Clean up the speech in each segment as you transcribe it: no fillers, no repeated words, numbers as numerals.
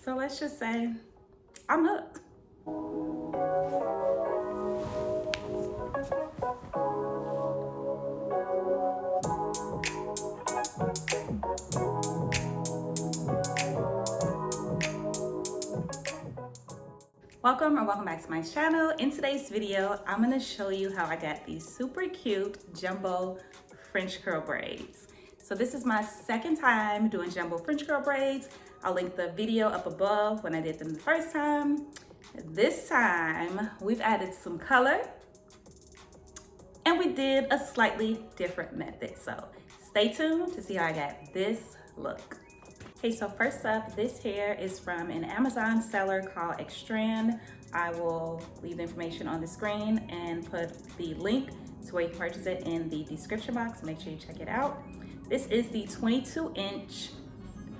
So let's just say I'm hooked. Welcome or welcome back to my channel. In today's video, I'm gonna show you how I got these super cute jumbo French curl braids. So this is my second time doing jumbo French curl braids. I'll link the video up above when I did them the first time. This time, we've added some color and we did a slightly different method. So stay tuned to see how I got this look. Okay, so first up, this hair is from an Amazon seller called XTREND. I will leave the information on the screen and put the link to where you can purchase it in the description box. Make sure you check it out. This is the 22-inch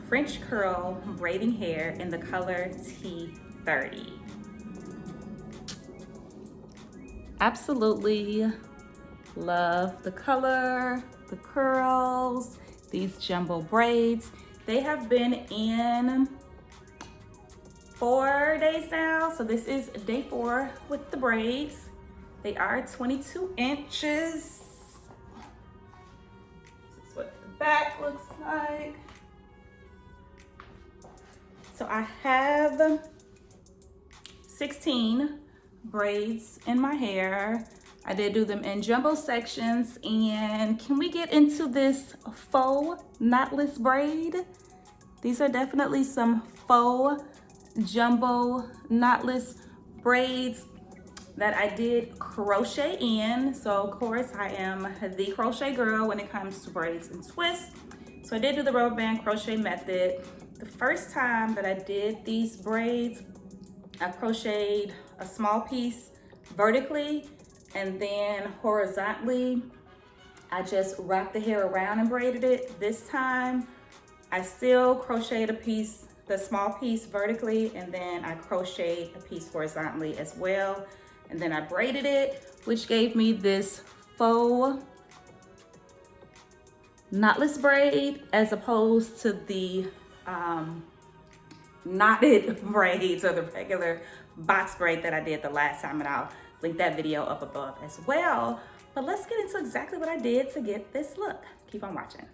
French curl braiding hair in the color T30. Absolutely love the color, the curls, these jumbo braids. They have been in 4 days now, so this is day 4 with the braids. They are 22 inches. This is what the back looks like. So I have 16 braids in my hair. I did do them in jumbo sections, and can we get into this faux knotless braid? These are definitely some faux jumbo knotless braids that I did crochet in. So of course I am the crochet girl when it comes to braids and twists. So I did do the rubber band crochet method. The first time that I did these braids, I crocheted a small piece vertically, and then horizontally, I just wrapped the hair around and braided it. This time, I still crocheted a piece, the small piece vertically, and then I crocheted a piece horizontally as well. And then I braided it, which gave me this faux knotless braid as opposed to the knotted braids or the regular box braid that I did the last time, and I'll link that video up above as well. But let's get into exactly what I did to get this look. Keep on watching.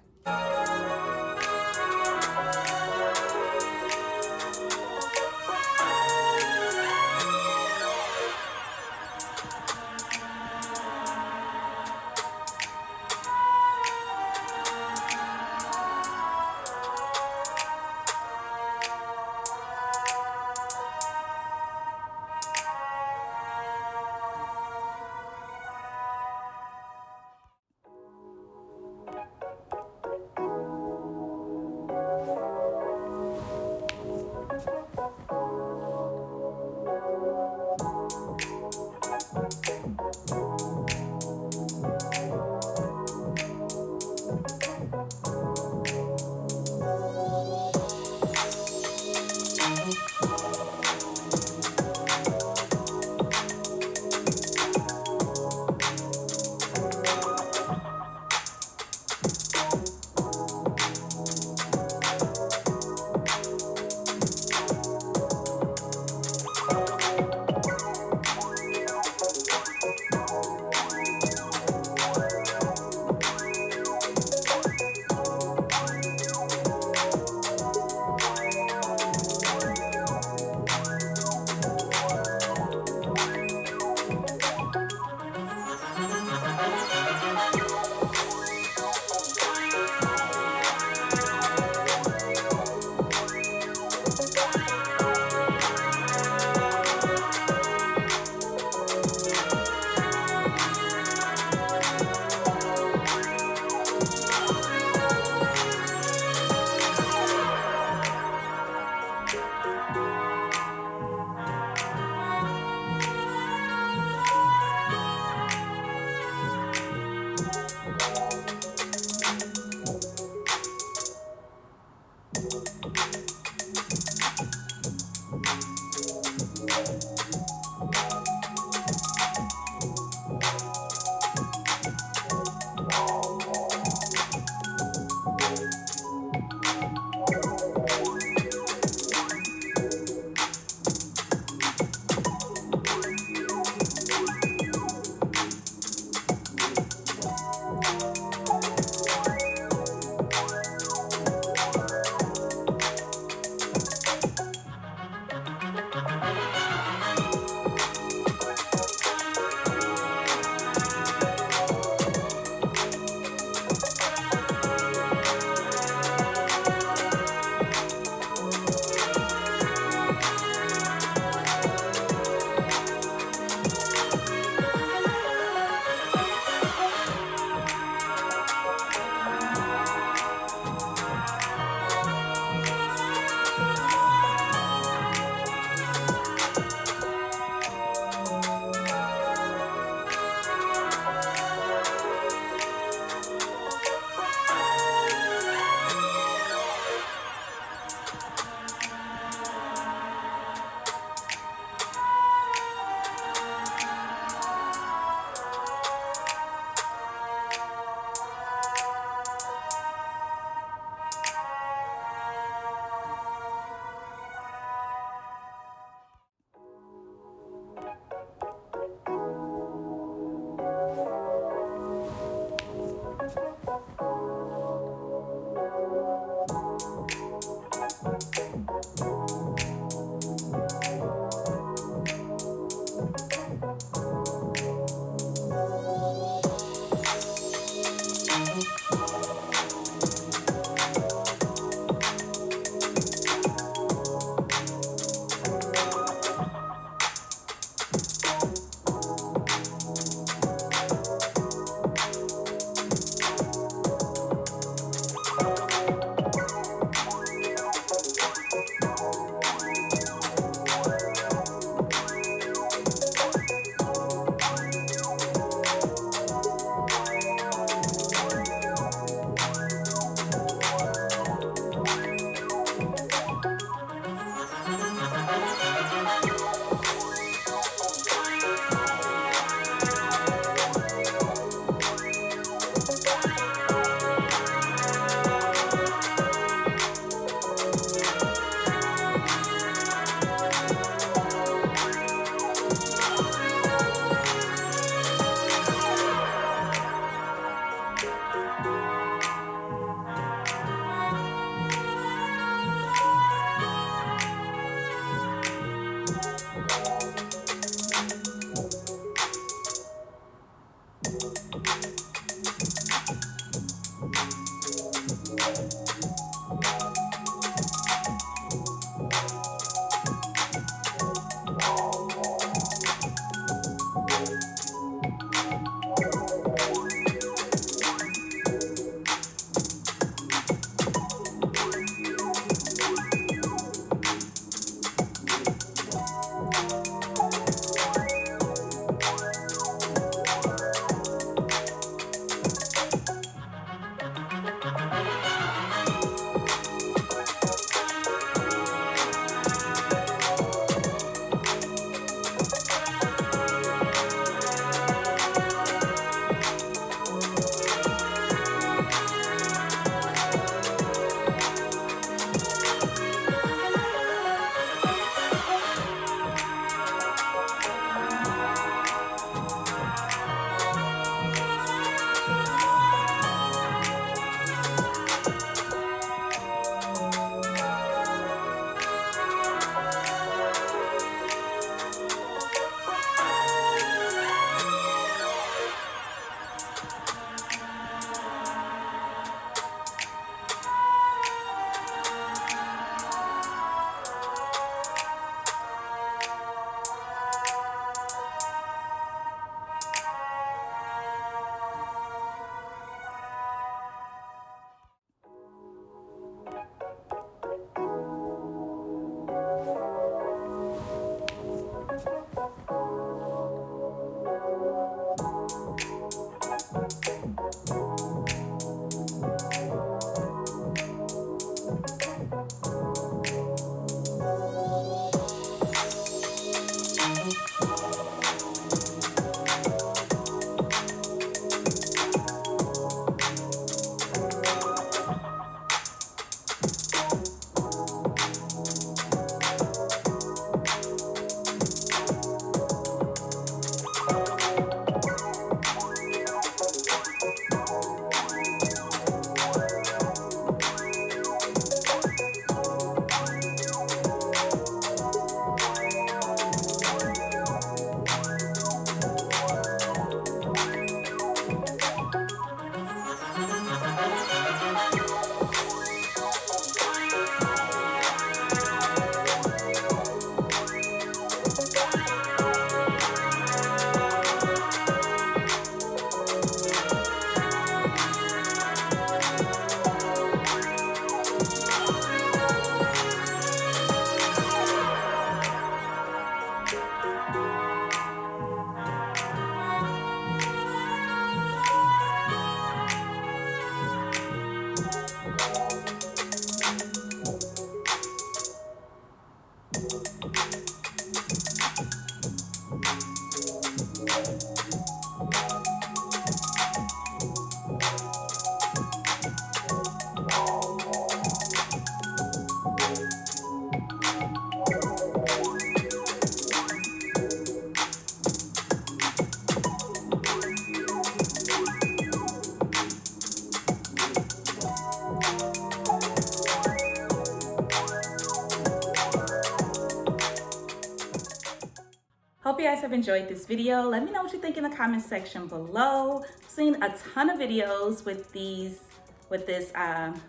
Hope you guys have enjoyed this video. Let me know what you think in the comment section below. I've seen a ton of videos with this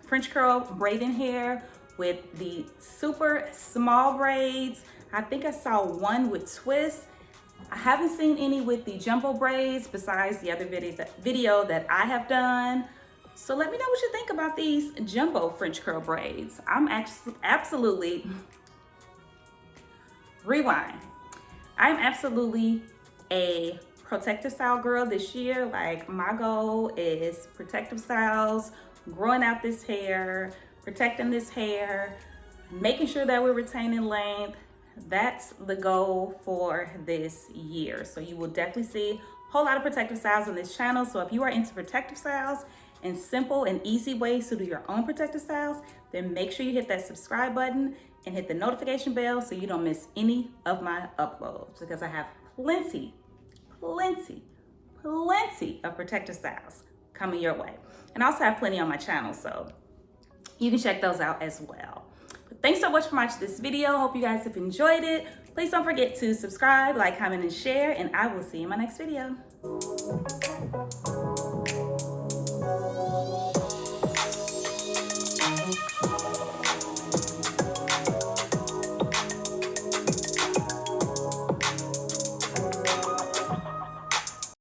French curl braiding hair with the super small braids. I think I saw one with twists. I haven't seen any with the jumbo braids besides the other video that I have done. So let me know what you think about these jumbo French curl braids. I'm absolutely, rewind. I'm absolutely a protective style girl this year. Like, my goal is protective styles, growing out this hair, protecting this hair, making sure that we're retaining length. That's the goal for this year. So you will definitely see a whole lot of protective styles on this channel. So if you are into protective styles and simple and easy ways to do your own protective styles, then make sure you hit that subscribe button and hit the notification bell so you don't miss any of my uploads, because I have plenty of protective styles coming your way. And I also have plenty on my channel, so you can check those out as well. But thanks so much for watching this video. Hope you guys have enjoyed it. Please don't forget to subscribe, like, comment, and share, and I will see you in my next video.